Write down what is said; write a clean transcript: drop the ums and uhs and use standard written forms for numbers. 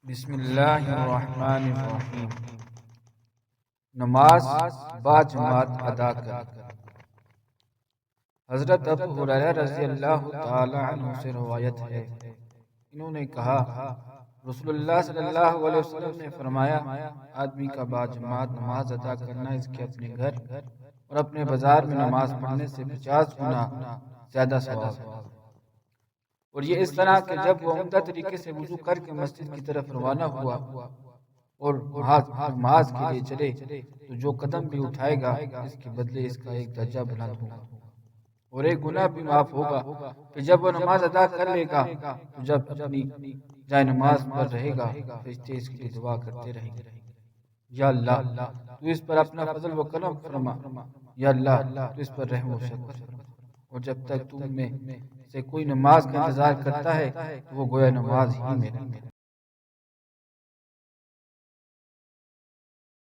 بسم اللہ الرحمن الرحیم۔ نماز با جماعت ادا کر۔ حضرت ابو ہریرہ رضی اللہ تعالی عنہ سے روایت ہے، انہوں نے کہا رسول اللہ صلی اللہ علیہ وسلم نے فرمایا، آدمی کا با جماعت نماز ادا کرنا اس کے اپنے گھر اور اپنے بازار میں نماز پڑھنے سے 50 گنا زیادہ ثواب ہے۔ اور یہ اس طرح کہ جب وہ عمدہ طریقے سے وضو کر کے مسجد کی طرف روانہ ہوا اور نماز کے لیے چلے تو جو قدم بھی اٹھائے گا اس کے بدلے اس کا ایک درجہ بلند ہوگا اور ایک گناہ بھی معاف ہوگا۔ کہ جب وہ نماز ادا کر لے گا تو جب اپنی جائے نماز پر رہے گا فرشتے اس کے لیے دعا کرتے رہیں گے، یا اللہ تو اس پر اپنا فضل و کرم فرما، یا اللہ تو اس پر رحم و شفقت فرما۔ اور جب تک تم میں سے کوئی نماز کا انتظار کرتا ہے تو وہ گویا نماز ہی میں رہتا ہے۔